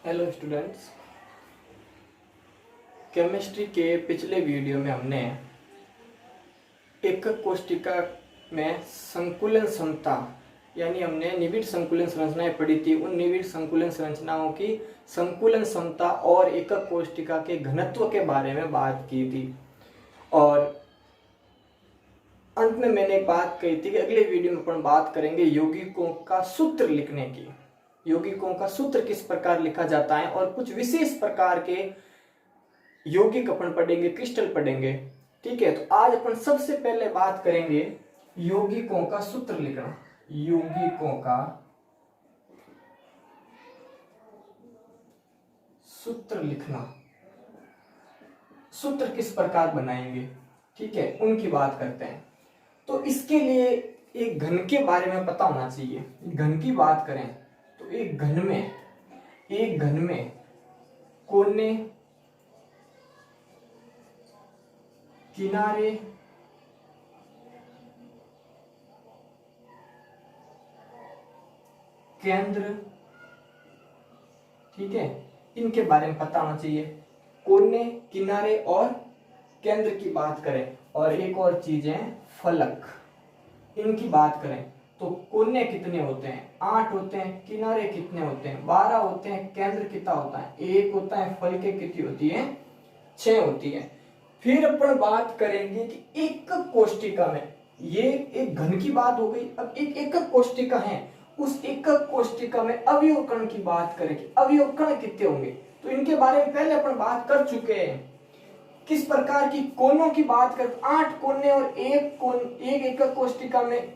Hello students, chemistry के पिछले video में हमने एकक कोशिका में संकुलन क्षमता यानी हमने निविड़ संकुलन संरचनाएं पढ़ी थी। उन निविड़ संकुलन संरचनाओं की संकुलन क्षमता और एकक कोशिका के घनत्व के बारे में बात की थी। और अंत में मैंने एक बात कही थी कि अगले वीडियो में अपन बात करेंगे यौगिकों का सूत्र लिखने की। यौगिकों का सूत्र किस प्रकार लिखा जाता है और कुछ विशेष प्रकार के यौगिक अपन पढ़ेंगे, क्रिस्टल पढ़ेंगे। ठीक है, तो आज अपन सबसे पहले बात करेंगे यौगिकों का सूत्र लिखना। यौगिकों का सूत्र लिखना, सूत्र किस प्रकार बनाएंगे, ठीक है, उनकी बात करते हैं। तो इसके लिए एक घन के बारे में पता होना चाहिए। घन की बात करें तो एक घन में कोने, किनारे, केंद्र, ठीक है, इनके बारे में पता होना चाहिए। कोने, किनारे और केंद्र की बात करें और एक और चीज है फलक, इनकी बात करें तो कोने कितने होते हैं? 8 होते हैं। किनारे कितने होते हैं? 12 होते हैं। केंद्र कितना होता है? 1 होता है। फलके कितनी होती है? 6 होती है। फिर अपन बात करेंगे कि एकक कोशिका में, ये एक घन की बात हो गई। अब एक एकक कोशिका है, उस एकक कोशिका में अवयव कण की बात करें कि अवयव कण कितने होंगे। तो इनके बारे में पहले अपन बात कर चुके हैं। किस प्रकार की कोनों की बात कर, 8 कोने और एक एकक कोशिका में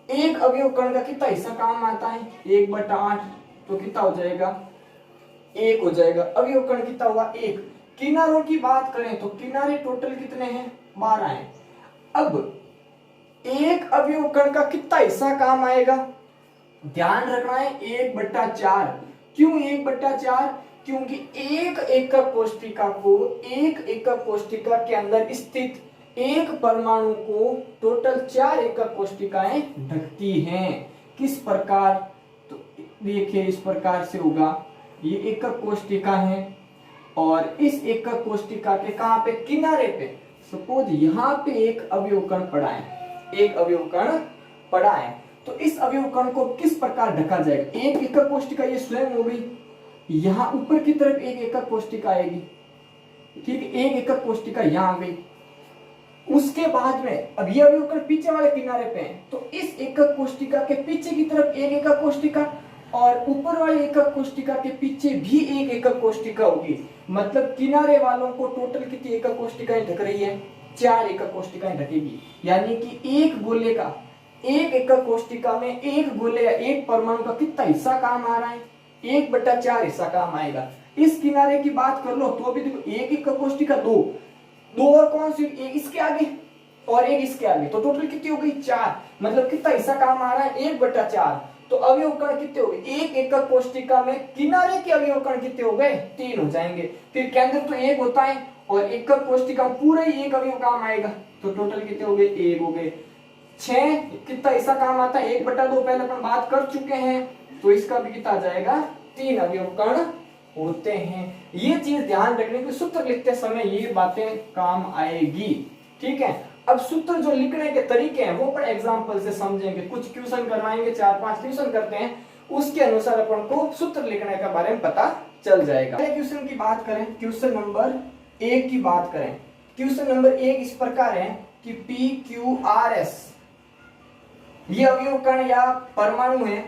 एक अवयव कण का कितना हिस्सा काम आता है? 1/8, तो कितना हो जाएगा? 1 हो जाएगा। अवयव कण कितना हुआ? 1। किनारों की बात करें तो किनारे टोटल कितने हैं? 12 हैं। अब एक अवयव कण का कितना हिस्सा काम आएगा? ध्यान रखना है 1/4। क्यों 1/4? क्योंकि एक एकक कोशिका के अंदर स्थित एक परमाणु को टोटल 4 एकक कोशिकाएं ढकती हैं। किस प्रकार? तो देखिए इस प्रकार से होगा। ये एकक कोशिका है और इस एकक कोशिका के कहां पे? किनारे पे। सपोज यहां पे एक अवयव कण पड़ा है, तो इस अवयव कण को किस प्रकार ढका जाएगा? एक एकक कोशिका ये स्वयं हो गई, यहां ऊपर की तरफ एक एकक कोशिका आएगी, ठीक है, एक एकक कोशिका यहां आ गई। उसके बाद में अब ये अवयव कण पीछे वाले किनारे पे है, तो इस एकक कोशिका के पीछे की तरफ एक एकक कोशिका और ऊपर वाले एकक कोशिका के पीछे भी एक एकक कोशिका होगी। मतलब किनारे वालों को टोटल कितनी एकक कोशिकाएं ढक रही है? 4 एकक कोशिकाएं ढकेगी। यानी कि एक गोले का, एक एकक कोशिका में एक गोले या एक परमाणु का कितना हिस्सा काम आ रहा है? 1/4 हिस्सा काम आएगा। इस किनारे की बात कर लो तो अभी देखो एक एकक कोशिका, दो और कौन सी? एक इसके आगे और एक इसके आगे, तो टोटल कितनी हो गई? 4। मतलब कितना हिस्सा काम आ रहा है? 1/4। तो अवयव कण कितने हो गए? एक एकक कोशिका में किनारे के अवयव कण कितने हो गए? 3 हो जाएंगे। फिर केंद्र तो 1 होता है और एकक कोशिका पूरा ही एक अवयव काम आएगा, तो टोटल कितने हो गए? 1 हो गए। 6 कितना हिस्सा काम आता है? 1/2 पहले अपन बात कर चुके हैं, तो इसका भी कितना आ जाएगा? 3 अवयव कण होते हैं। ये चीज ध्यान रखने की, सूत्र लिखते समय ये बातें काम आएगी। ठीक है, अब सूत्र जो लिखने के तरीके हैं वो अपन एग्जांपल से समझेंगे। कुछ क्वेश्चन करवाएंगे, 4-5 क्वेश्चन करते हैं, उसके अनुसार अपन को सूत्र लिखने के बारे में पता चल जाएगा। क्वेश्चन की बात करें, क्वेश्चन नंबर 1 की बात करें। क्वेश्चन नंबर 1 इस प्रकार है कि PQRS ये अवयव कण या परमाणु है,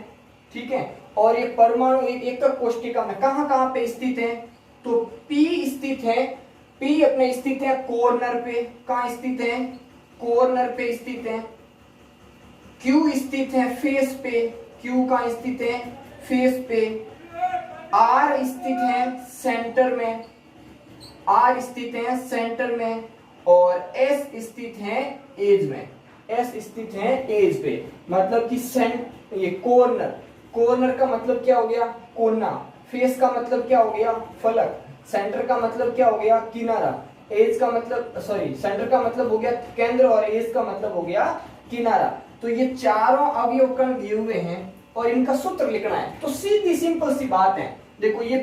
ठीक है, और ये परमाणु एक एकक कोशिका में कहां पे स्थित है? तो P स्थित है, P अपने स्थित है कॉर्नर पे। कहां स्थित है? कॉर्नर पे स्थित है। Q स्थित है फेस पे। Q कहां स्थित है? फेस पे। R स्थित है सेंटर में। R स्थित है सेंटर में और S स्थित है एज में। S स्थित है एज पे। मतलब कि ये कॉर्नर का मतलब क्या हो गया? कोना। फेस का मतलब क्या हो गया? फलक। सेंटर का मतलब क्या हो गया? किनारा। एज का मतलब सेंटर का मतलब हो गया केंद्र और एज का मतलब हो गया किनारा। तो ये चारों अवयव कण दिए हुए हैं और इनका सूत्र लिखना है। तो सीधी सिंपल सी बात है, देखो ये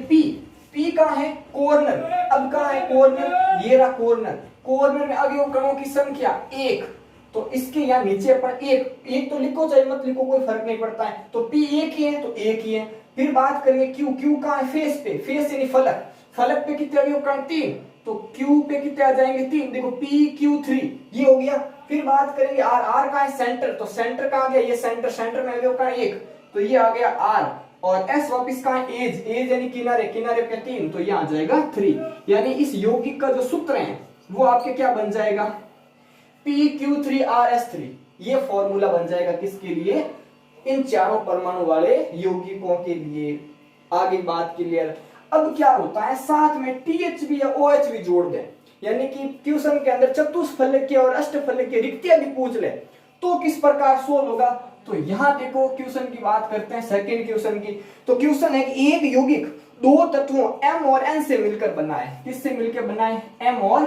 पी कहाँ है, कॉर्नर। अब कहाँ है कॉर्नर, ये रहा कॉर्नर। कॉर्नर में अवयव कणों की संख्या 1, तो इसके यहाँ नीचे अपन एक तो लिखो चाहे मत लिखो, कोई फर्क नहीं पड़ता है। तो पी एक ही है तो एक ही है। फिर बात करेंगे क्यू कहाँ है, फेस पे, फेस यानी फलक। फलक पे कितने अवयव कण, 3, तो क्यू पे कितने आ जाएंगे, 3। देखो PQ3 ये हो गया। फिर बात करेंगे आर कहाँ है, सेंटर। तो सेंटर कहाँ गया, ये सेंटर में अवयव कण 1, तो ये आ गया R। और S वापिस कहाँ है, एज यानी किनारे पे 3, तो ये आ जाएगा 3। यानी इस यौगिक का जो सूत्र है वो आपके क्या बन जाएगा, PQ3RS3। ये फॉर्मूला बन जाएगा किसके लिए, इन चारों परमाणु वाले यौगिकों के लिए। आगे बात क्लियर। अब क्या होता है, साथ में THB या OH जोड़ दें, यानी कि क्वेश्चन के अंदर चतुष्फलकीय और अष्टफलकीय रिक्तियां भी पूछ ले तो किस प्रकार सोल्व होगा। तो यहां देखो क्वेश्चन की बात करते हैं, सेकंड क्वेश्चन की। तो क्वेश्चन है कि एक यौगिक दो तत्वों M और N से मिलकर बना है। किससे मिलकर बनाए, M और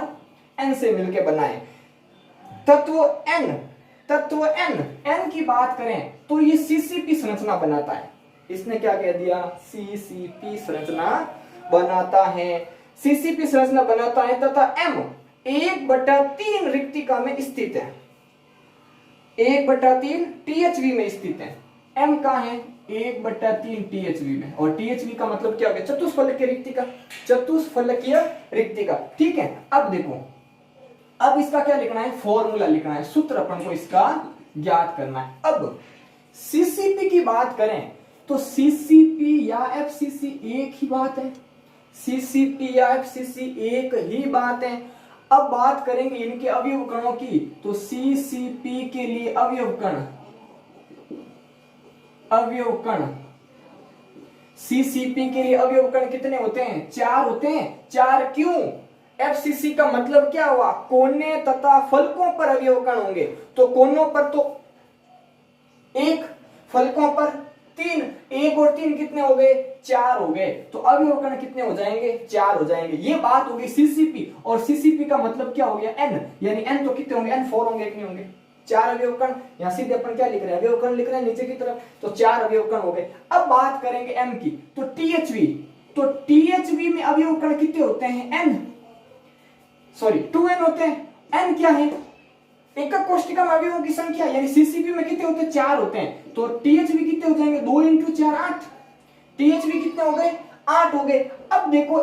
N से मिलकर बनाए। तत्व N की बात करें तो ये CCP संरचना बनाता है। इसने क्या कह दिया, CCP संरचना बनाता है। CCP संरचना बनाता है तथा M 1/3 रिक्तिका में स्थित है, 1/3 THV में स्थित है। M कहाँ है, 1/3 THV में। और THV का मतलब क्या हो गया, चतुष्फलकीय रिक्तिका, चतुष्फलकीय रिक्तिका। ठीक है। अब देखो, अब इसका क्या लिखना है, फॉर्मूला लिखना है, सूत्र अपन को इसका ज्ञात करना है। अब CCP की बात करें तो CCP या FCC एक ही बात है, CCP या FCC एक ही बात है। अब बात करेंगे इनके अवयव कणों की, तो CCP के लिए अवयव कण CCP के लिए अवयव कण कितने होते हैं, 4 होते हैं। 4 क्यों, FCC का मतलब क्या हुआ, कोने तथा फलकों पर अवयव कण होंगे। तो कोनों पर तो 1, फलकों पर 3, 1 और 3 कितने हो गए, 4 हो गए। तो अवयव कण कितने हो जाएंगे, 4 हो जाएंगे। ये बात होगी CCP। और CCP का मतलब क्या हो गया, N, यानी N तो कितने होंगे, N4 होंगे, कि नहीं होंगे, 4 अवयव कण। यहां सीधे अपन क्या लिख रहे हैं, अवयव कण लिख रहे हैं नीचे की तरफ, तो 4 अवयव कण हो गए। अब बात करेंगे M की, तो THV, तो THV में अवयव कण कितने होते हैं, 2n होते हैं। N क्या है, एकक कोष्ठिका में अवयवों की संख्या, यानी CCP में कितने होते हैं, 4 होते हैं। तो THV कितने हो जाएंगे, 2 × 4 8। THV कितने हो गए, 8 हो गए। अब देखो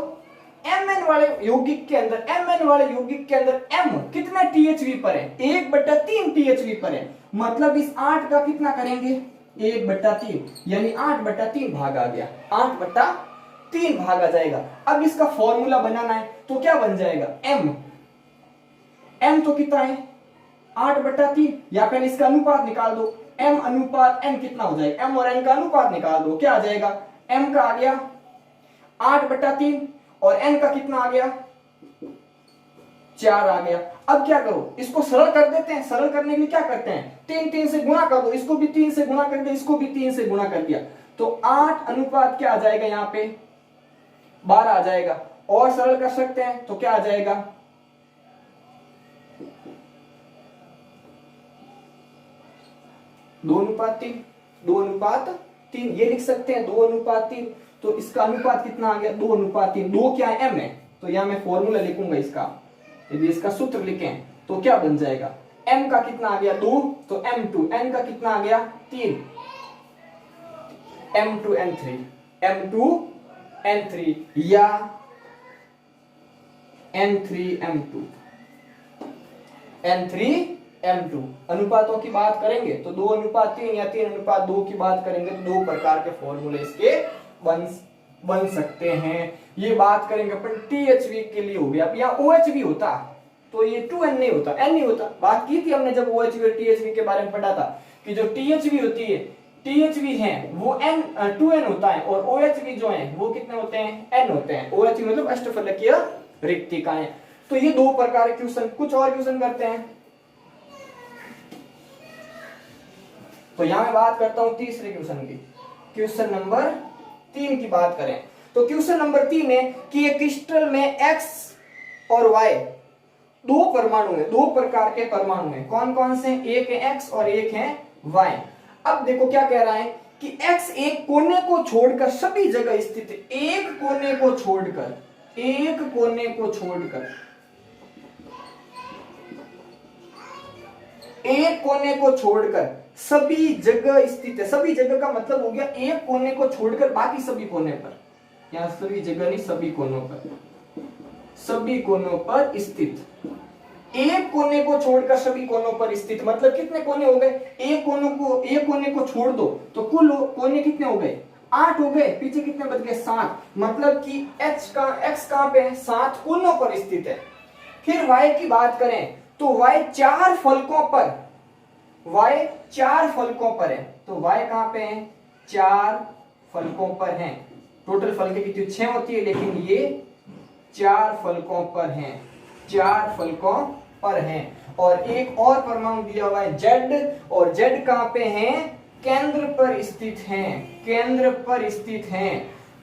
Mn वाले यौगिक के अंदर M कितना THV पर है, 1/3 THV पर है। मतलब इस 8 का कितना करेंगे, 1/3, यानी 8/3 भाग आ गया, 8/3 भाग आ जाएगा। अब इसका फॉर्मूला बनाना है तो क्या बन जाएगा, M तो कितना है, 8/3, या पहले इसका अनुपात निकाल दो, M अनुपात N कितना हो जाएगा, M और N का अनुपात निकाल दो, क्या आ जाएगा, M का आ गया 8/3 और N का कितना आ गया, 4 आ गया। अब क्या करो, इसको सरल कर देते हैं। सरल करने के लिए क्या करते हैं, 3 से गुणा कर दो, इसको भी 3 से गुणा कर दिया, इसको भी 3 से गुणा कर दिया, तो 8 अनुपात क्या आ जाएगा, यहाँ पे 12 आ जाएगा। और सरल कर सकते हैं तो क्या आ जाएगा, 2:3, 2:3 ये लिख सकते हैं, 2:3। तो इसका अनुपात कितना आ गया, 2:3। 2 क्या है, M है, तो यहां मैं फॉर्मूला लिखूंगा इसका। यदि इसका सूत्र लिखें तो क्या बन जाएगा, M का कितना आ गया 2, तो M2, N का कितना आ गया 3, M2N3, M2N3 या N3M2, N3M2। अनुपातों की बात करेंगे तो 2:3 या 3:2 की बात करेंगे तो 2 प्रकार के फॉर्मूले इसके बन सकते हैं। ये बात करेंगे अपन THV के लिए हो गया। अब यहाँ OHV होता तो ये 2N नहीं होता, N नहीं होता। बात की थी हमने जब OHV और THV के बारे में पढ़ा था कि जो THV होती है, THV है वो 2N होता है, और OHV जो है वो कितने होते हैं, N होते हैं। OHV मतलब अष्टफलकीय रिक्तिकाएं। तो ये 2 प्रकार के क्वेश्चन। कुछ और क्वेश्चन करते हैं। तो यहां मैं बात करता हूं तीसरे क्वेश्चन की। क्वेश्चन नंबर 3 की बात करें तो क्वेश्चन नंबर 3 है कि एक क्रिस्टल में X और Y 2 परमाणु है, 2 प्रकार के परमाणु हैं। कौन कौन से, एक है X और एक है Y। अब देखो क्या कह रहा है कि x एक कोने को छोड़कर सभी जगह स्थित है। एक कोने को छोड़कर, एक कोने को छोड़कर, एक कोने को छोड़कर सभी जगह स्थित है। सभी जगह का मतलब हो गया एक कोने को छोड़कर बाकी सभी कोने पर, यहां सभी जगह नहीं, सभी कोनों पर, सभी कोनों पर स्थित। एक कोने को छोड़कर सभी कोनों पर स्थित मतलब कितने कोने हो गए? एक कोने को छोड़ दो तो कुल कोने कितने हो गए? 8 हो गए। पीछे कितने बच गए? 7। मतलब कि x कहां पे है? 7 कोनों पर स्थित है। फिर y की बात करें तो y 4 फलकों पर, y 4 फलकों पर है। तो y कहां पे है? 4 फलकों पर है। टोटल फलकें कितनी? 6 होती है, लेकिन ये 4 फलकों पर हैं, 4 फलकों पर हैं। और एक और परमाणु दिया हुआ है Z, और Z कहां पे है? केंद्र पर स्थित हैं, केंद्र पर स्थित हैं।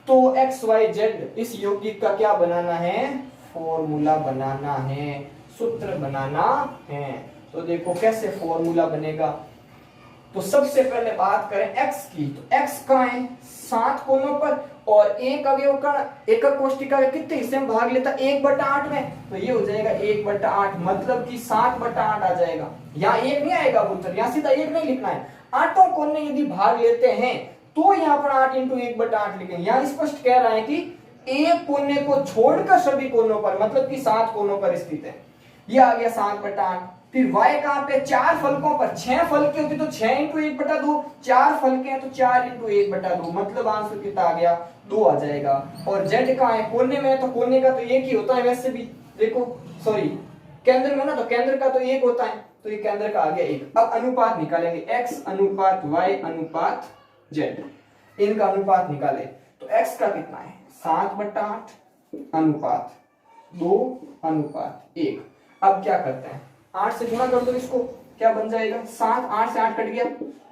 तो x y z इस यौगिक का क्या बनाना है? फॉर्मूला बनाना है, सूत्र बनाना है। तो देखो कैसे फॉर्मूला बनेगा। तो सबसे पहले बात करें x की, तो x कहां है? 7 कोनों पर, और एक अवयव का एकक कोष्टिका के कितने हिस्से में भाग लेता? 1/8 में। तो ये हो जाएगा 1/8, मतलब कि 7/8 आ जाएगा। यहाँ 1 नहीं आएगा उत्तर, यहाँ सीधा 1 नहीं लिखना है। 8 कोने यदि भाग लेते हैं तो यहाँ पर 8 × 1/8 लिखेंगे। यहाँ स्पष्ट कह रहा है कि एक कोने को छोड़कर सभी कोनों पर, मतलब कि 7 कोनों पर स्थित है। ये आ गया 7/8। फिर y कहां पे? 4 फलकों पर। 6 फलके होती तो 6 × 1/2, 4 फलके हैं तो 4 × 1/2, मतलब आंसर कितना आ गया? 2 आ जाएगा। और z कहां है? कोने में है, तो कोने का तो एक ही होता है वैसे भी, देखो सॉरी केंद्र में ना, तो केंद्र का तो एक होता है, तो ये केंद्र का आ गया 1। अब अनुपात निकालेंगे, x अनुपात y अनुपात z, इनका अनुपात निकाले तो x का कितना है? 7/8 अनुपात 2 अनुपात 1। अब क्या करते हैं? 8 से गुणा कर दो इसको, क्या बन जाएगा? 7, 8 से 8 कट गया,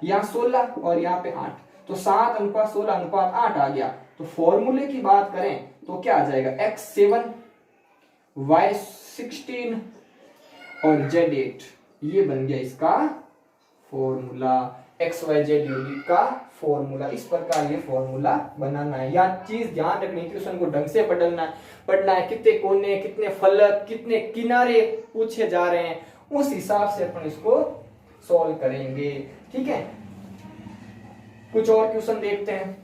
यहाँ 16 और यहाँ पे 8, तो 7:16:8 आ गया। तो फॉर्मूले की बात करें तो क्या आ जाएगा? x 7 y 16 और z 8, ये बन गया इसका फॉर्मूला, x y z यौगिक का फॉर्मूला। इस प्रकार ये फॉर्मूला बनाना है। या चीज ध्यान रखनी, क्वेश्चन को ढंग से पढ़ना है, कितने कोने, कितने फलक, कितने किनारे पूछे जा रहे हैं, उस हिसाब से अपन इसको सॉल्व करेंगे। ठीक है, कुछ और क्वेश्चन देखते हैं।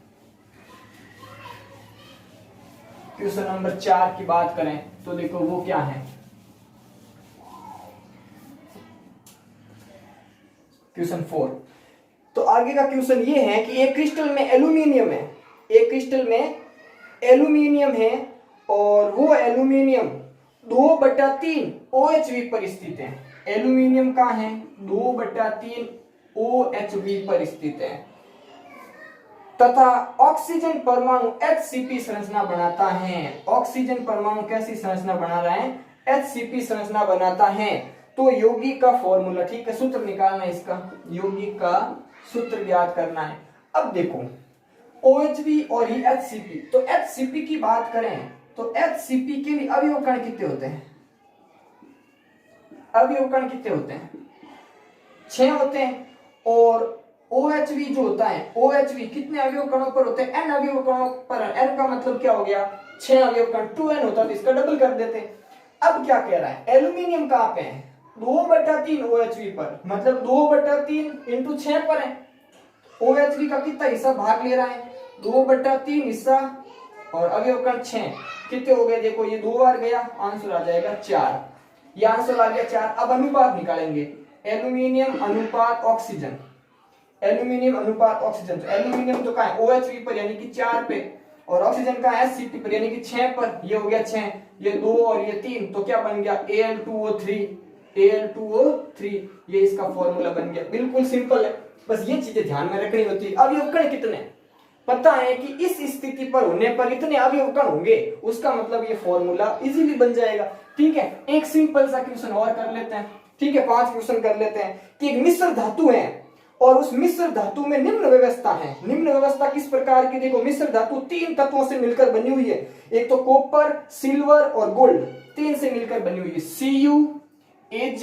क्वेश्चन नंबर 4 की बात करें तो देखो वो क्या है। क्वेश्चन 4, तो आगे का क्वेश्चन ये है कि एक क्रिस्टल में एल्यूमिनियम है, एक क्रिस्टल में एल्यूमिनियम है, और वो एल्यूमिनियम 2/3 OHV पर स्थित है। एल्यूमिनियम कहाँ है? 2/3 OHV पर स्थित है, तथा ऑक्सीजन परमाणु HCP संरचना बनाता है। ऑक्सीजन परमाणु कैसी संरचना बना रहा है? HCP संरचना बनाता है। तो यौगिक का फॉर्मूला, ठीक है, सूत्र निकालना है इसका, यौगिक का सूत्र ज्ञात करना है। अब देखो OHV और ये HCP, तो HCP की बात करें तो HCP के लिए अवयव कण कितने होते हैं? अवयव कण कितने होते हैं? 6 होते हैं। और OHV जो होता है, OHV कितने अवयव कणों पर होते हैं? N अवयव कणों पर। N का मतलब क्या हो गया? 6 अवयव कण, 2N होता तो इसका डबल कर देते। अब क्या कह रहा है? एल्यूमिनियम कहां पे है? 2/3 OHV पर, मतलब 2/3 × 6 पर है। OHV का कितना हिस्सा भाग ले रहा है? 2/3 हिस्सा, और अवयव कण 6 कितने हो गए? देखो ये 2 बार गया, आंसर आ जाएगा 4। ये आंसर आ गया 4। अब अनुपात निकालेंगे, एल्यूमिनियम अनुपात ऑक्सीजन, एल्यूमिनियम अनुपात ऑक्सीजन। तो एल्यूमिनियम तो कहां है? OHV पर यानी कि 4 पे, और ऑक्सीजन का HCP पर यानी कि 6 पर। ये हो गया 6, ये 2 और ये 3, तो क्या बन गया? Al2O3, Al2O3, ये इसका फॉर्मूला बन गया। बिल्कुल सिंपल है, बस ये चीजें ध्यान में रखनी होती है। अवयव कण कितने पता है कि इस स्थिति पर होने पर इतने अवयव कण होंगे, उसका मतलब ये फॉर्मूला इजीली बन जाएगा। ठीक है, एक सिंपल सा क्वेश्चन और कर लेते हैं। ठीक है, 5 क्वेश्चन कर लेते हैं कि एक मिश्र धातु है और उस मिश्र धातु में निम्न व्यवस्था है। निम्न व्यवस्था किस प्रकार की? देखो मिश्र धातु 3 तत्वों से मिलकर बनी हुई है। एक तो कॉपर, सिल्वर और गोल्ड, 3 से मिलकर बनी हुई है। Cu, Ag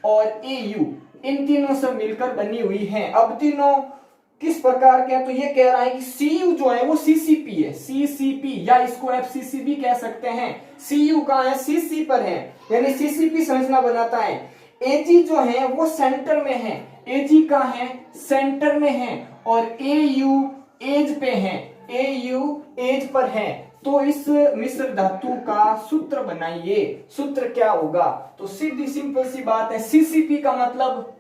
और Au, इन तीनों से मिलकर बनी हुई है। अब तीनों किस प्रकार के हैं, तो ये कह रहा है कि Cu जो है वो CCP है, CCP, या इसको FCC भी कह सकते हैं। Cu कहाँ है, CC पर है, यानी CCP संरचना बनाता है। Ag जो है वो सेंटर में है, Ag कहाँ है, सेंटर में है, और Au एज पे है, Au एज पर है। तो इस मिश्र धातु का सूत्र बनाइए, सूत्र क्या होगा, तो सीधी सिंपल सी बात है, CCP का मतलब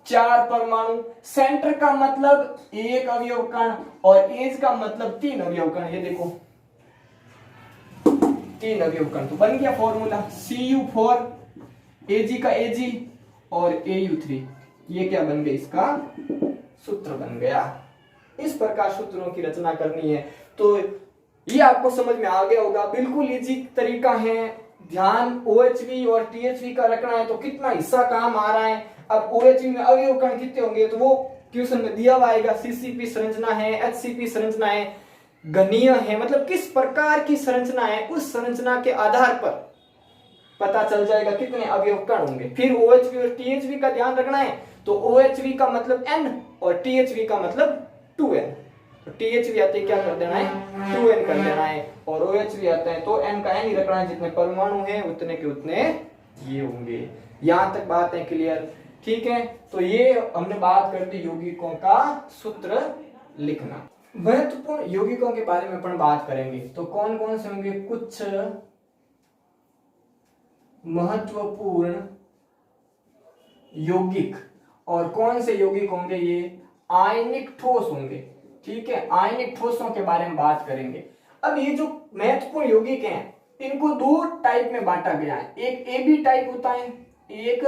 4 परमाणु, सेंटर का मतलब 1 अवयव कण, और एज का मतलब 3 अवयव कण। ये देखो 3 अवयव कण, तो बन गया फॉर्मूला Cu4, Ag का Ag और Au3, ये क्या बन गया, इसका सूत्र बन गया। इस प्रकार सूत्रों की रचना करनी है, तो ये आपको समझ में आ गया होगा, बिल्कुल इजी तरीका है। ध्यान OHV और THV का रखना है, तो कितना हिस्सा काम आ रहा है। अब OHV में अवयव कण कितने होंगे, तो वो क्वेश्चन में दिया हुआ आएगा। CCP संरचना है, HCP संरचना है, घनीय है, मतलब किस प्रकार की संरचना है, उस संरचना के आधार पर पता चल जाएगा कितने अवयव कण होंगे। फिर OHV और THV का ध्यान रखना है, तो OHV का मतलब N और THV का मतलब 2N, तो THV आते क्या कर देना है, 2N कर देना है, और OHV आता है तो N का N ही रखना है, जितने परमाणु हैं उतने के उतने ये होंगे। यहां तक बात है क्लियर, ठीक है। तो ये हमने बात कर दी यौगिकों का सूत्र लिखना। महत्वपूर्ण यौगिकों के बारे में अपन बात करेंगे, तो कौन कौन से होंगे कुछ महत्वपूर्ण यौगिक, और कौन से यौगिक होंगे, ये आयनिक ठोस होंगे, ठीक है। आयनिक ठोसों के बारे में बात करेंगे। अब ये जो महत्वपूर्ण यौगिक हैं, इनको 2 टाइप में बांटा गया है, एक AB टाइप होता है, एक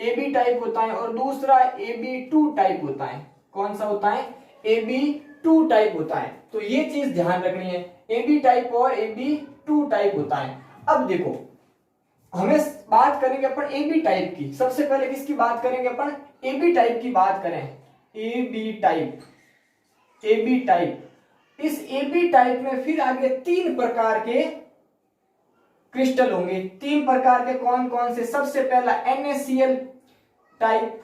AB टाइप होता है, और दूसरा AB2 टाइप होता है। कौन सा होता है, AB2 टाइप होता है। तो ये चीज ध्यान रखनी है, AB टाइप और AB2 टाइप होता है। अब देखो, हमें बात करेंगे अपन AB टाइप की। सबसे पहले किसकी बात करेंगे अपन, AB टाइप की बात करें, AB टाइप, AB टाइप। इस AB टाइप में फिर आगे 3 प्रकार के क्रिस्टल होंगे। 3 प्रकार के कौन कौन से, सबसे पहला NaCl टाइप,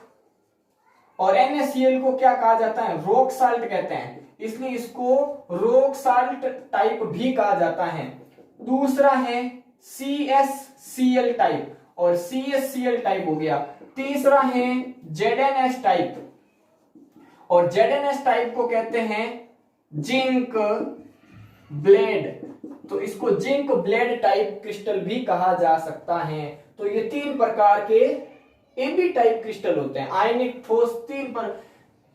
और NaCl को क्या कहा जाता है, रॉक साल्ट कहते हैं, इसलिए इसको रॉक साल्ट टाइप भी कहा जाता है। दूसरा है CsCl टाइप, और CsCl टाइप हो गया। तीसरा है ZnS टाइप, और ZnS टाइप को कहते हैं जिंक ब्लेड, तो इसको जिंक ब्लेड टाइप क्रिस्टल भी कहा जा सकता है। तो ये 3 प्रकार के AB टाइप क्रिस्टल होते हैं। आयनिक ठोस 3 पर,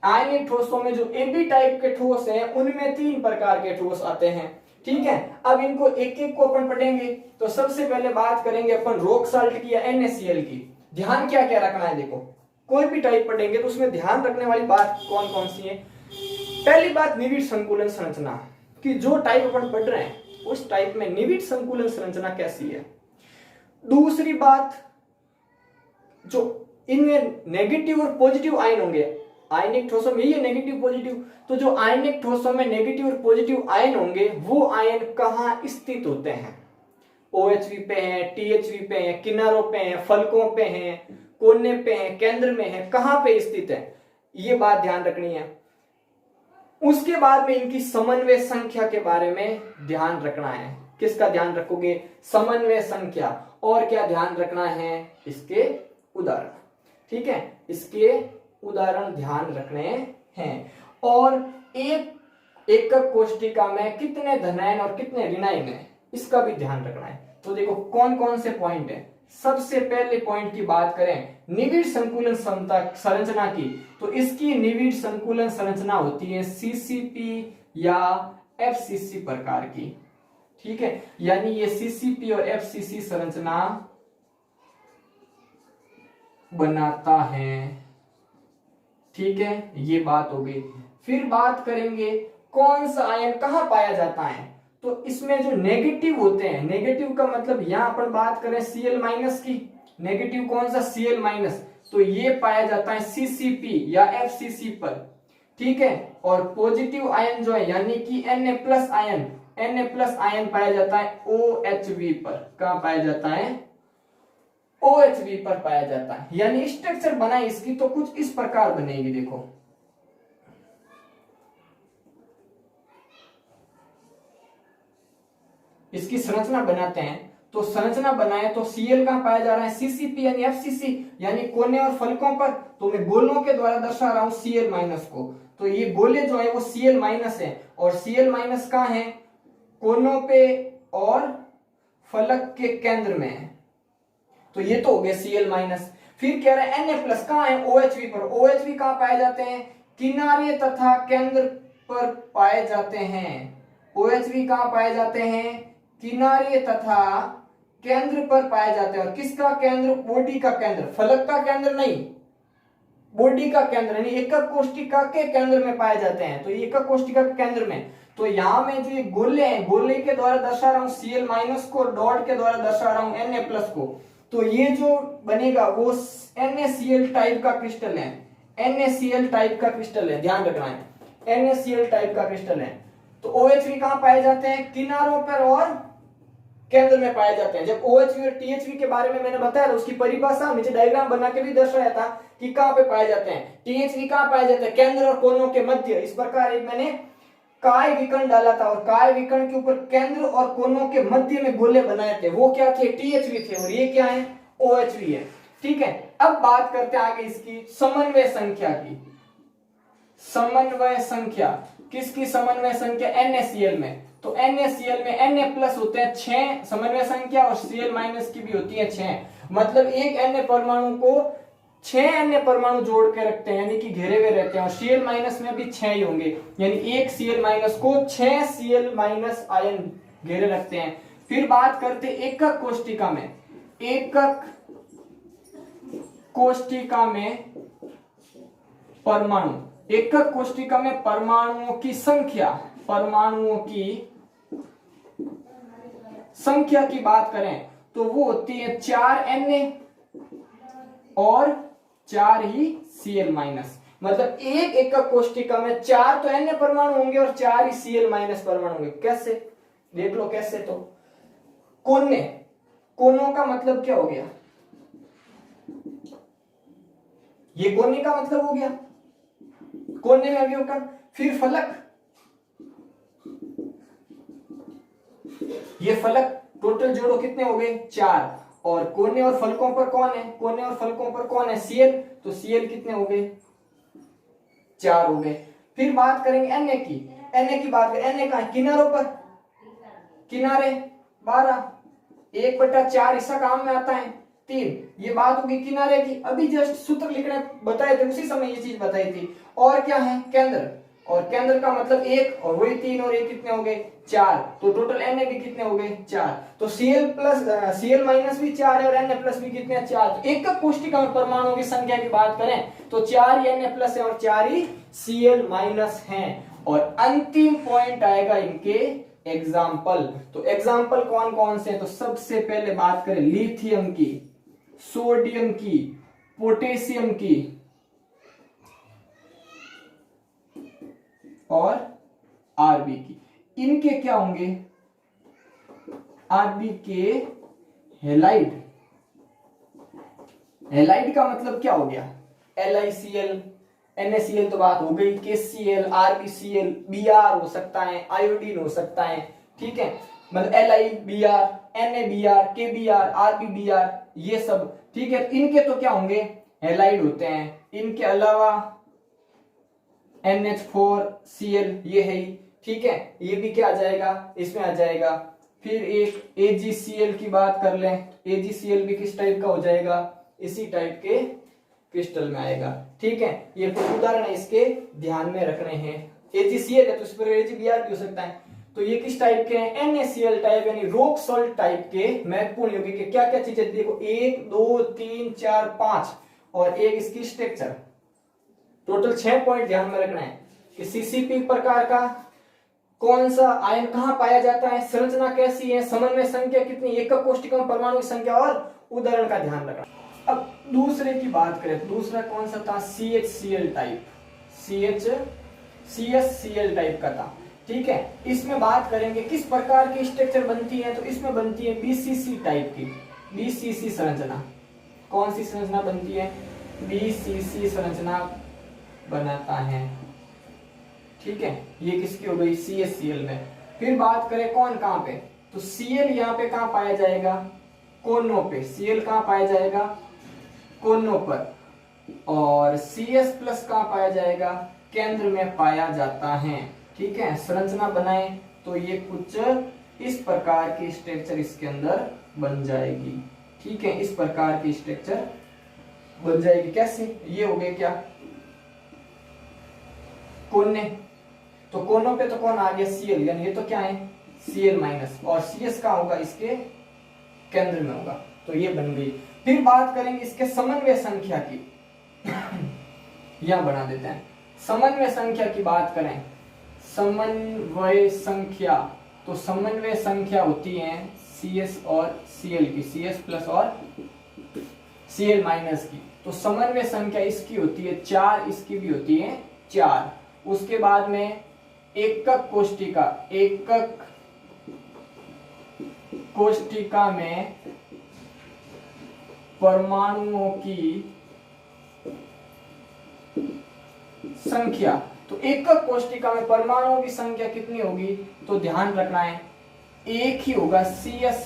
आयनिक ठोसों में जो AB टाइप के ठोस हैं उनमें 3 प्रकार के ठोस आते हैं, ठीक है। अब इनको एक एक को अपन पढ़ेंगे। तो सबसे पहले बात करेंगे अपन रॉक साल्ट की या NaCl की। ध्यान क्या क्या रखना है, देखो कोई भी टाइप पढ़ेंगे तो उसमें ध्यान रखने वाली बात कौन कौन सी है। पहली बात, निविड़ संकुलन संरचना, कि जो टाइप अपन पढ़ रहे हैं उस टाइप में निविड़ संकुलन संरचना कैसी है। दूसरी बात, जो इनमें नेगेटिव और पॉजिटिव आयन होंगे, आयनिक ठोसों में ये नेगेटिव पॉजिटिव, तो जो आयनिक ठोसों में नेगेटिव और पॉजिटिव आयन होंगे वो आयन कहाँ स्थित होते हैं, OHV पे हैं, THV पे हैं, किनारों पे हैं, फलकों पे हैं, कोने पे हैं, केंद्र में है, कहां पे स्थित है, ये बात ध्यान रखनी है। उसके बाद में इनकी समन्वय संख्या के बारे में ध्यान रखना है। किसका ध्यान रखोगे, समन्वय संख्या, और क्या ध्यान रखना है, इसके उदाहरण, ठीक है, इसके उदाहरण ध्यान रखने हैं। और एक एकक कोष्टिका में कितने धनायन और कितने ऋणायन है, इसका भी ध्यान रखना है। तो देखो कौन कौन से पॉइंट है। सबसे पहले पॉइंट की बात करें निविड़ संकुलन संरचना की, तो इसकी निविड़ संकुलन संरचना होती है CCP या FCC प्रकार की, ठीक है। यानी ये CCP और FCC संरचना बनाता है, ठीक है, ये बात हो गई। फिर बात करेंगे कौन सा आयन कहां पाया जाता है, तो इसमें जो नेगेटिव होते हैं, नेगेटिव का मतलब यहां पर बात करें Cl- की, नेगेटिव कौन सा Cl-, तो ये पाया जाता है CCP या FCC पर, ठीक है। और पॉजिटिव आयन जो है यानी कि Na+ आयन, Na+ आयन पाया जाता है OHV पर। कहां पाया जाता है, OHV पर पाया जाता है। यानी स्ट्रक्चर बना इसकी तो कुछ इस प्रकार बनेगी, देखो इसकी संरचना बनाते हैं, तो संरचना बनाए तो Cl कहां पाया जा रहा है, CCP यानी FCC यानी कोने और फलकों पर। तो मैं गोलों के द्वारा दर्शा रहा हूं Cl माइनस को, तो ये गोले जो है वो Cl माइनस है, और Cl माइनस कहां है, कोनों पे और फलक के केंद्र में है। तो ये तो हो गया Cl माइनस। फिर कह रहा है Na प्लस कहां है, OHV पर। OHV कहां पाए जाते हैं, किनारे तथा केंद्र पर पाए जाते हैं। OHV कहां पाए जाते हैं, किनारे तथा केंद्र पर पाए जाते हैं। और किसका केंद्र, बॉडी का केंद्र, फलक का केंद्र नहीं, बॉडी का केंद्र यानी एकक कोष्टिका के केंद्र में पाए जाते हैं। तो ये एकक कोष्टिका के केंद्र में, तो यहां में जो ये गोले हैं, गोले के द्वारा दर्शा रहा हूं Cl माइनस को, डॉट के द्वारा दर्शा रहा हूं Na प्लस को। तो ये जो बनेगा वो NaCl टाइप का क्रिस्टल है, NaCl टाइप का क्रिस्टल है, ध्यान रखना है, NaCl टाइप का क्रिस्टल है। तो OHV कहां पाए जाते हैं, किनारों पर और केंद्र में पाए जाते हैं। जब OHV और THV के बारे में मैंने बताया था, उसकी परिभाषा नीचे डायग्राम बना के भी दर्शाया था कि कहां पे पाए जाते हैं। THV कहां पाए जाते हैं, केंद्र और कोनों के मध्य। इस प्रकार एक मैंने काय विकर्ण डाला था, और काय विकर्ण के ऊपर केंद्र और कोनों के मध्य में गोले बनाए थे, वो क्या थे, THV थे, और ये क्या है, OHV है। ठीक है, अब बात करते हैं आगे इसकी समन्वय संख्या की। समन्वय संख्या, किसकी समन्वय संख्या, NaCl में। तो NaCl में Na प्लस होते हैं 6 समन्वय संख्या, और Cl माइनस की भी होती है 6। मतलब एक Na परमाणु को 6 Na परमाणु जोड़ के रखते हैं, यानी कि घेरे हुए रहते हैं, और Cl माइनस में भी 6 ही होंगे, यानी एक Cl माइनस को 6 Cl माइनस आयन घेरे रखते हैं। फिर बात करते हैं एकक कोष्टिका में। एकक कोष्टिका में परमाणु, एकक कोष्टिका में परमाणुओं की संख्या, परमाणुओं की संख्या की बात करें तो वो होती है 4 Na और 4 ही Cl माइनस। मतलब एक एकक कोष्टिका में 4 तो Na परमाणु होंगे और 4 ही Cl माइनस परमाणु होंगे। कैसे, देख लो कैसे। तो कोने, कोनों का मतलब क्या हो गया, ये कोने का मतलब हो गया, कोने में अवयव। फिर फलक, ये फलक टोटल जोड़ो कितने हो गए, 4। और कोने और फलकों पर कौन है, कोने और फलकों पर कौन है, Cl। तो Cl कितने हो गए, 4 हो गए। फिर बात करेंगे Na की, Na की बात करें, Na कहां है, किनारों पर, किनारे 12, 1/4 हिस्सा काम में आता है 3। ये बात होगी किनारे की। अभी जस्ट सूत्र लिखने बताए थे, उसी समय ये चीज बताई थी। और क्या है, केंद्र, और केंद्र का मतलब 1, और वही 3 और 1 कितने हो गए, 4। तो टोटल Na भी कितने हो गए, 4। तो Cl माइनस भी 4 है, और Na प्लस भी कितने हैं, 4। तो एकक कोष्टिका में परमाणुओं की संख्या की बात करें तो 4 ही Na प्लस है और 4 ही Cl माइनस है। और अंतिम पॉइंट आएगा इनके एग्जाम्पल। तो एग्जाम्पल कौन कौन से हैं, तो सबसे पहले बात करें लिथियम की, सोडियम की, पोटेशियम की और Rb की। इनके क्या होंगे, Rb के हेलाइड, हेलाइड का मतलब क्या हो गया, LiCl, NaCl तो बात हो गई, KCl, RbCl, Br हो सकता है, आयोडीन हो सकता है। ठीक है, मतलब LiBr, NaBr, KBr, RbBr, ये सब। ठीक है, इनके तो क्या होंगे, हेलाइड होते हैं। इनके अलावा NH4Cl ये है ही। ठीक है, ये भी क्या आ जाएगा, इसमें आ जाएगा। फिर एक AgCl की बात कर लें, AgCl भी किस टाइप का हो जाएगा, इसी टाइप के क्रिस्टल में आएगा। ठीक है, ये कुछ उदाहरण इसके ध्यान में रखने हैं। AgCl है तो इस पर AgBr भी हो सकता है। तो ये किस टाइप के हैं, NaCl टाइप यानी रॉक सॉल्ट टाइप के महत्वपूर्ण यौगिक के क्या क्या चीजें देखो, 1 2 3 4 5 और एक इसकी स्ट्रक्चर। टोटल 6 पॉइंट ध्यान में रखना है कि CCP प्रकार का कौन सा आयन कहां पाया जाता है, संरचना कैसी है, समन्वय संख्या कितनी, एकक कोष्टिका में परमाणु की संख्या और उदाहरण का ध्यान रखना। अब दूसरे की बात करें तो दूसरा कौन सा था, CHCl टाइप, CHCl टाइप का था। ठीक है, इसमें बात करेंगे किस प्रकार की स्ट्रक्चर बनती है, तो इसमें बनती है BCC टाइप की, BCC संरचना। कौन सी संरचना बनती है, BCC संरचना बनाता है। ठीक है, ये किसकी हो गई, CHCl में। फिर बात करें कौन कहां पे, तो Cl यहाँ पे कहाँ पाया जाएगा, कोनों पे। Cl कहाँ पाया जाएगा, कोनों पर। और CS प्लस कहाँ पाया जाएगा, केंद्र में पाया जाता है। ठीक है, संरचना बनाए तो ये कुछ इस प्रकार की स्ट्रक्चर इसके अंदर बन जाएगी। ठीक है, इस प्रकार की स्ट्रक्चर बन जाएगी। कैसे, ये हो गए क्या, कोने। तो कोनों पे तो कौन आ गया, Cl, यानी ये तो क्या है, Cl माइनस, और CS का होगा इसके केंद्र में होगा। तो ये बन गई। फिर बात करेंगे इसके समन्वय संख्या की। यहां बना देते हैं, समन्वय संख्या की बात करें, समन्वय संख्या, तो समन्वय संख्या होती है CS और Cl की, CS प्लस और Cl माइनस की। तो समन्वय संख्या इसकी होती है 4, इसकी भी होती है 4। उसके बाद में एकक कोष्टिका, एकक कोष्टिका में परमाणुओं की संख्या, तो एकक कोष्टिका में परमाणुओं की संख्या कितनी होगी, तो ध्यान रखना है एक ही होगा CS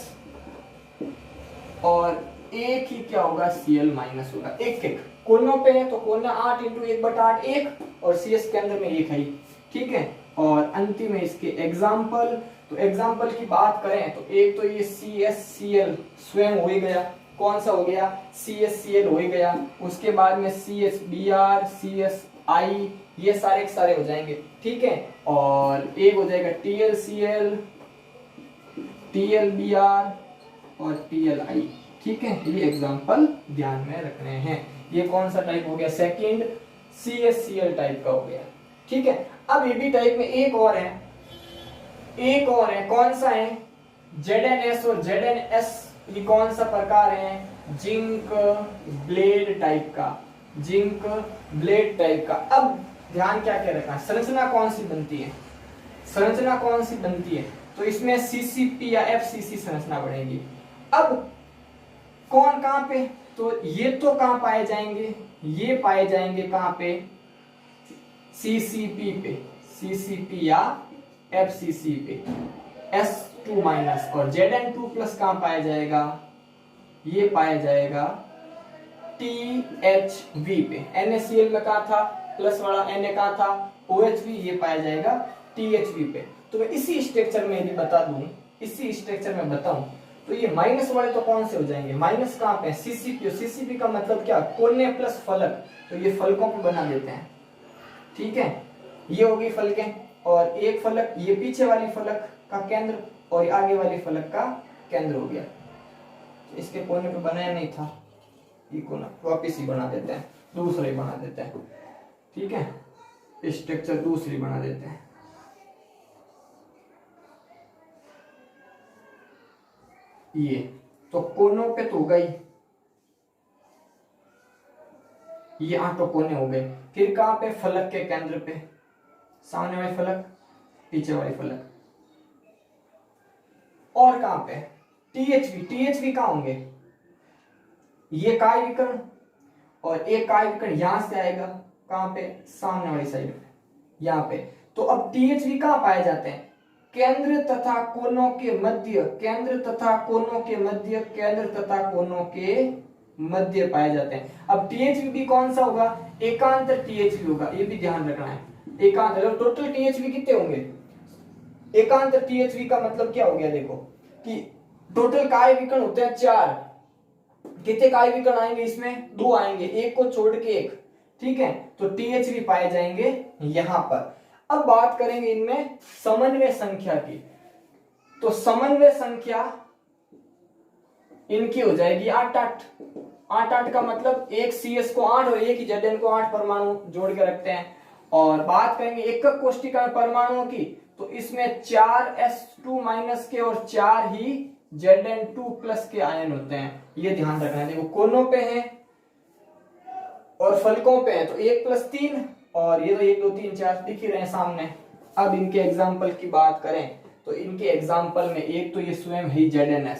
और एक ही क्या होगा, Cl माइनस होगा। एक एक कोनों पे है तो कोना 8 × 1/8 1, और CS के अंदर में 1 है। ठीक है, और अंतिम है इसके एग्जाम्पल। तो एग्जाम्पल की बात करें तो एक तो ये CSCl स्वयं हो ही गया, कौन सा हो गया, CSCl हो ही गया। उसके बाद में CSBr, CSI, ये सारे के सारे हो जाएंगे। ठीक है, और एक हो जाएगा TLCl, TLBr और TLI। ठीक है, ये एग्जाम्पल ध्यान में रखने हैं। ये कौन सा टाइप हो गया, सेकंड CSCl टाइप का हो गया। ठीक है, अब ये भी टाइप में एक और है, एक और है, कौन सा है, ZnS और ZnS। ये कौन सा प्रकार है, जिंक ब्लेड टाइप का, जिंक ब्लेड टाइप का। अब ध्यान क्या क्या रखना है, संरचना कौन सी बनती है, संरचना कौन सी बनती है, तो इसमें CCP या FCC संरचना बनेगी। अब कौन कहां पे, तो ये तो कहां पाए जाएंगे, ये पाए जाएंगे कहां पे, CCP पे, CCP या FCC पे, S2 माइनस। और Zn2 प्लस कहां पाया जाएगा, ये पाया जाएगा THV पे। NaCl में कहा था प्लस वाला, Na कहा था OHV, ये पाया जाएगा THV पे। तो मैं इसी स्ट्रक्चर में यदि बता दूं, इसी स्ट्रक्चर में बताऊं, तो ये माइनस वाले तो कौन से हो जाएंगे, माइनस कहां पे, CCP। CCP का मतलब क्या, कोने प्लस फलक, तो ये फलकों को बना देते हैं। ठीक है, ये होगी फलकें, और एक फलक ये पीछे वाली फलक का केंद्र और आगे वाली फलक का केंद्र हो गया। इसके कोने पे बनाया नहीं था, ये कोना वापिस ही बना देते हैं, दूसरा ही बना देते हैं। ठीक है, स्ट्रक्चर दूसरी बना देते हैं। ये तो कोनों पे तो हो गई, ये 8 कोने हो गए। फिर कहां पे, फलक के केंद्र पे, सामने वाली फलक, पीछे वाली फलक। और कहां पे, THV कहां होंगे, ये काय विकर्ण और एक काय विकर्ण यहां से आएगा, कहां पे, सामने वाली साइड पे, यहां पे। तो अब THV कहां पाए जाते हैं, केंद्र तथा कोनों के मध्य, केंद्र तथा कोनों के मध्य, केंद्र तथा कोनों के मध्य पाए जाते हैं। अब THV भी कौन सा होगा, एकांतर THV होगा, ये भी ध्यान रखना है। एकांतर, टोटल THV कितने होंगे, एकांतर THV का मतलब क्या हो गया, देखो कि टोटल काय विकर्ण होते हैं 4, कितने काय विकर्ण आएंगे इसमें, 2 आएंगे, एक को छोड़ के एक। ठीक है, तो THV पाए जाएंगे यहां पर। अब बात करेंगे इनमें समन्वय संख्या की, तो समन्वय संख्या इनकी हो जाएगी 8 8 का मतलब एक CS को 8 और एक ही Zn को 8 परमाणु जोड़ के रखते हैं। और बात करेंगे एकक कोष्टिका में परमाणुओं की, तो इसमें 4 S2 माइनस के और 4 ही Zn2 प्लस के आयन होते हैं, ये ध्यान रखना है। देखो कोनों पे हैं और फलकों पे है, तो 1 + 3, और ये तो 1 2 3 4 दिख ही रहे हैं सामने। अब इनके एग्जाम्पल की बात करें तो इनके एग्जाम्पल में एक तो ये स्वयं है ZnS,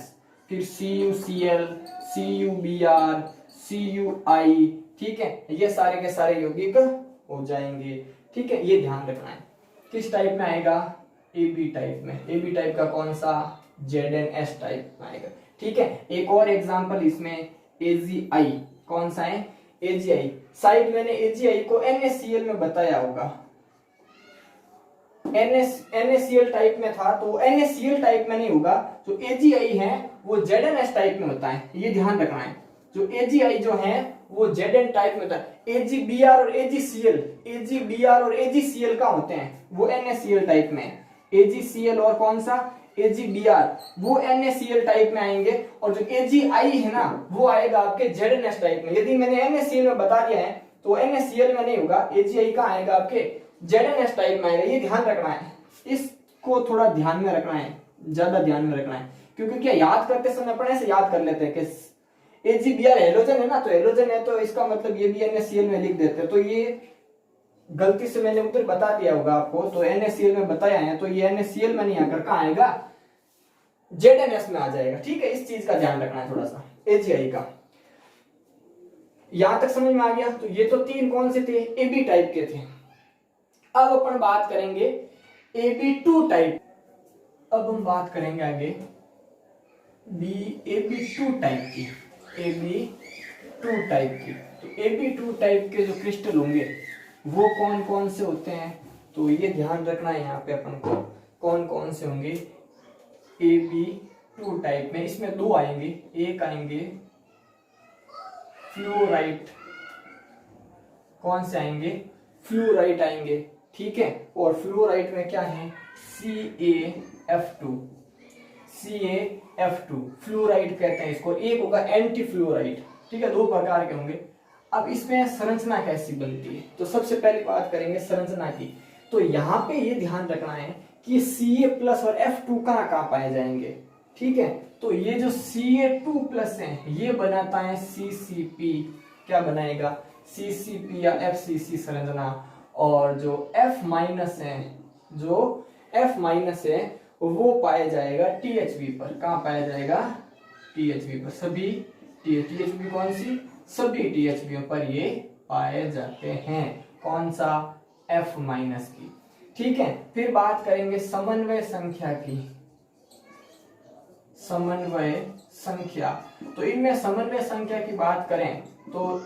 फिर CuCl, CuBr, CuI। ठीक है, ये सारे के सारे यौगिक हो जाएंगे। ठीक है, ये ध्यान रखना है। किस टाइप में आएगा, AB टाइप में। AB टाइप का कौन सा, ZnS टाइप में आएगा। ठीक है, एक और एग्जांपल इसमें AgI, कौन सा है AgI, साइड मैंने AgI को NaCl में बताया होगा, NaCl टाइप में था तो NaCl टाइप में नहीं होगा, जो AgI है वो ZnS टाइप में होता है, ये ध्यान रखना है। जो AgI जो है वो Zn टाइप में होता है। AgBr और AgCl का होते हैं, वो NaCl टाइप में है। AgCl और कौन सा AgBr वो NaCl टाइप में आएंगे, और जो AgI है ना वो आएगा आपके ZnS टाइप में। यदि मैंने NaCl में बता दिया है तो NaCl में नहीं होगा, AgI का आएगा आपके ZnS टाइप में आएगा, ये ध्यान रखना है, इसको थोड़ा ध्यान में रखना है, ज्यादा ध्यान में रखना है, क्योंकि क्या याद करते समय अपन ऐसे याद कर लेते हैं कि AgBr हेलोजन है ना, तो हेलोजन है तो इसका मतलब ये भी NaCl में लिख देते हैं, तो ये गलती से मैंने उधर बता दिया होगा आपको, तो NaCl में बताया है, तो ये NaCl में नहीं आकर कहाँ आएगा ZnS में आ जाएगा। ठीक है, इस चीज का ध्यान रखना है थोड़ा सा AgI का। यहां तक समझ में आ गया। तो ये तो तीन कौन से थे, AB टाइप के थे। अब अपन बात करेंगे AB2 टाइप, अब हम बात करेंगे आगे AB2 टाइप की, AB2 टाइप की। तो AB2 टाइप के जो क्रिस्टल होंगे वो कौन कौन से होते हैं, तो ये ध्यान रखना है यहाँ पे अपन को, कौन कौन से होंगे AB2 टाइप में। इसमें दो आएंगे, एक आएंगे फ्लोराइट, कौन से आएंगे फ्लोराइट आएंगे। ठीक है, और फ्लोराइट में क्या है CaF2, CaF2 फ्लोराइड कहते हैं इसको। एक होगा एंटी फ्लोराइड। ठीक है, दो प्रकार के होंगे। अब इसमें संरचना कैसी बनती है, तो सबसे पहले बात करेंगे संरचना की। तो यहाँ पे ये ध्यान रखना है कि Ca+ और F2 कहाँ कहाँ पाए जाएंगे। ठीक है, तो ये जो Ca2+ है ये बनाता है CCP, क्या बनाएगा CCP या FCC संरचना, और जो F- है, जो F- है वो पाया जाएगा THB पर। कहाँ पाया जाएगा THB पर, सभी THB कौन सी, सभी THB पर ये पाए जाते हैं। कौन सा F- की। ठीक है, फिर बात करेंगे समन्वय संख्या की, समन्वय संख्या। तो इनमें समन्वय संख्या की बात करें तो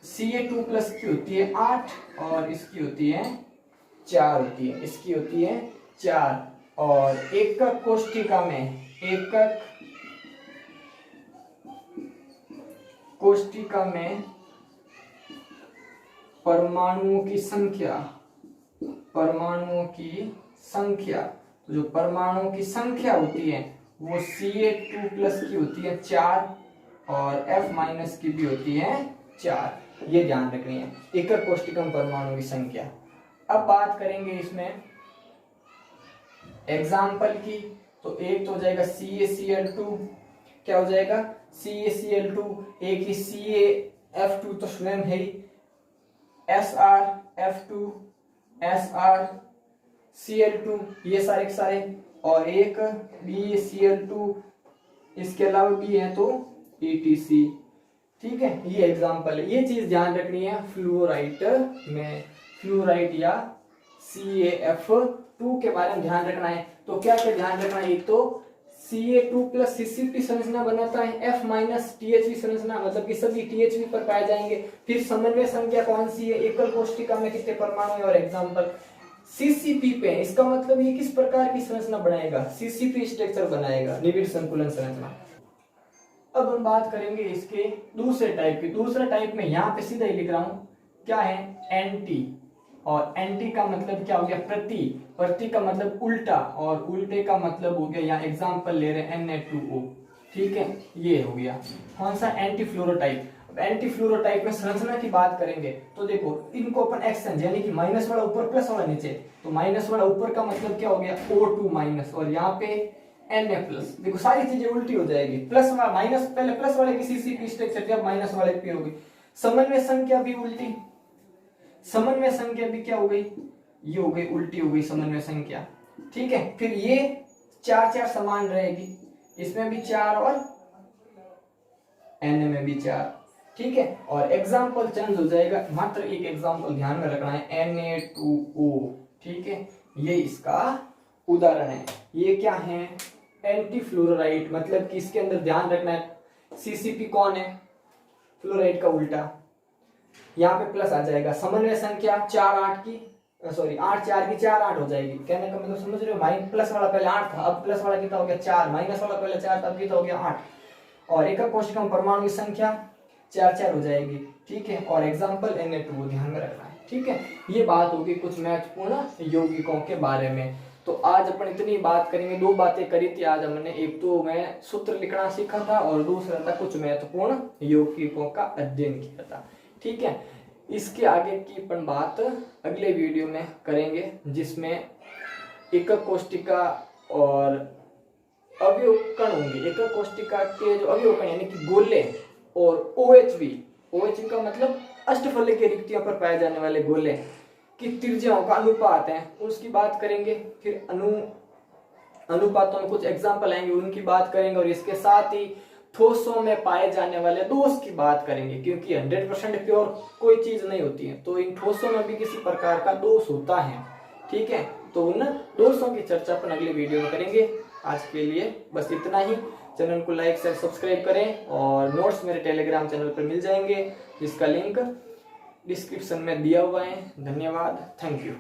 Ca2+ की होती है 8 और इसकी होती है 4 होती है, इसकी होती है 4। और एकक कोष्ठिका में, एकक कोष्ठिका में परमाणुओं की संख्या, परमाणुओं की संख्या, तो जो परमाणुओं की संख्या होती है वो Ca2+ की होती है 4 और F- की भी होती है 4। ये ध्यान रखनी है, एकक कोष्ठिका में परमाणुओं की संख्या। अब बात करेंगे इसमें एग्जाम्पल की, तो एक तो हो जाएगा CaCl2, क्या हो जाएगा CaCl2, एक ही CaF2 तो स्वयं है ही, SrF2, SrCl2, ये सारे के सारे, और एक BaCl2, इसके अलावा भी है तो EtC। ठीक है, ये एग्जाम्पल है, ये चीज ध्यान रखनी है फ्लोराइट में, फ्लोराइट या CaF2 के बारे में ध्यान रखना है। तो क्या क्या ध्यान रखना है, एक तो Ca2+ CCP संरचना बनाता है, F- THB संरचना, मतलब कि सभी THB पर पाए जाएंगे। फिर समन्वय संख्या कौन सी है, एकल कोष्ठिका में कितने परमाणु है, और एग्जाम्पल CCP पे, इसका मतलब ये किस प्रकार की संरचना बनाएगा, CCP स्ट्रक्चर बनाएगा, निविड़ संकुलन संरचना। अब हम बात करेंगे इसके दूसरे टाइप की। दूसरा टाइप में यहाँ पे सीधा ही लिख रहा हूं, क्या है एंटी, और एंटी का मतलब क्या हो गया प्रति, प्रति का मतलब उल्टा, और उल्टे का मतलब हो गया, यहाँ एग्जांपल ले रहे हैं Na2O। ठीक है, ये हो गया कौन सा एंटी फ्लोरोटाइप। अब एंटी फ्लोरोटाइप में संरचना की बात करेंगे तो देखो इनको अपन एक्सचेंज, यानी कि माइनस वाला ऊपर प्लस वाला नीचे, तो माइनस वाला ऊपर का मतलब क्या हो गया O2-, और यहाँ पे Na+। देखो सारी चीजें उल्टी हो जाएगी, प्लस माइनस, पहले प्लस वाले की CCP स्ट्रक्चर, जब माइनस वाले की होगी। समन्वय संख्या भी उल्टी, समन्वय संख्या भी क्या हो गई, ये हो गई उल्टी हो गई समन्वय संख्या। ठीक है, फिर ये 4 समान रहेगी, इसमें भी 4 और Na में भी 4। ठीक है, और एग्जाम्पल चेंज हो जाएगा, मात्र एक एग्जाम्पल ध्यान में रखना है Na2O। ठीक है, ये इसका उदाहरण है। ये क्या है एंटी फ्लोराइड, मतलब कि इसके अंदर ध्यान रखना है CCP कौन है, फ्लोराइड का उल्टा, यहाँ पे प्लस आ जाएगा। समन्वय संख्या 4 8 की, सॉरी 8 4 की 4 8 हो जाएगी। कहने का मतलब समझ रहे हो, माइनस प्लस वाला पहले 8 था, अब प्लस वाला कितना हो गया 4, माइनस वाला पहले 4 था, अब कितना हो गया 8। और एकक कोशिका में परमाणु की संख्या 4 4 हो जाएगी, ठीक है। और एग्जाम्पल Na2 ध्यान में रखना है, ठीक है। ये बात होगी कुछ महत्वपूर्ण यौगिकों के बारे में। तो आज अपन इतनी बात करेंगे, 2 बातें करी थी आज हमने, एक तो मैं सूत्र लिखना सीखा था और दूसरा था कुछ महत्वपूर्ण यौगिकों का अध्ययन किया था, ठीक है। इसके आगे की अपन बात अगले वीडियो में करेंगे, जिसमें एकक कोशिका और अवयव कण होंगे। एकक कोशिका के जो अवयव कण यानी कि गोले और OHV का मतलब अष्टफलकीय के रिक्तियों पर पाए जाने वाले गोले की त्रिज्याओं का अनुपात है, उसकी बात करेंगे। फिर अनुपातों में कुछ एग्जाम्पल आएंगे, उनकी बात करेंगे। और इसके साथ ही ठोसों में पाए जाने वाले दोष की बात करेंगे, क्योंकि 100% प्योर कोई चीज नहीं होती है, तो इन ठोसों में भी किसी प्रकार का दोष होता है, ठीक है। तो उन दोषों की चर्चा अपन अगले वीडियो में करेंगे। आज के लिए बस इतना ही। चैनल को लाइक शेयर सब्सक्राइब करें और नोट्स मेरे टेलीग्राम चैनल पर मिल जाएंगे, जिसका लिंक डिस्क्रिप्शन में दिया हुआ है। धन्यवाद, थैंक यू।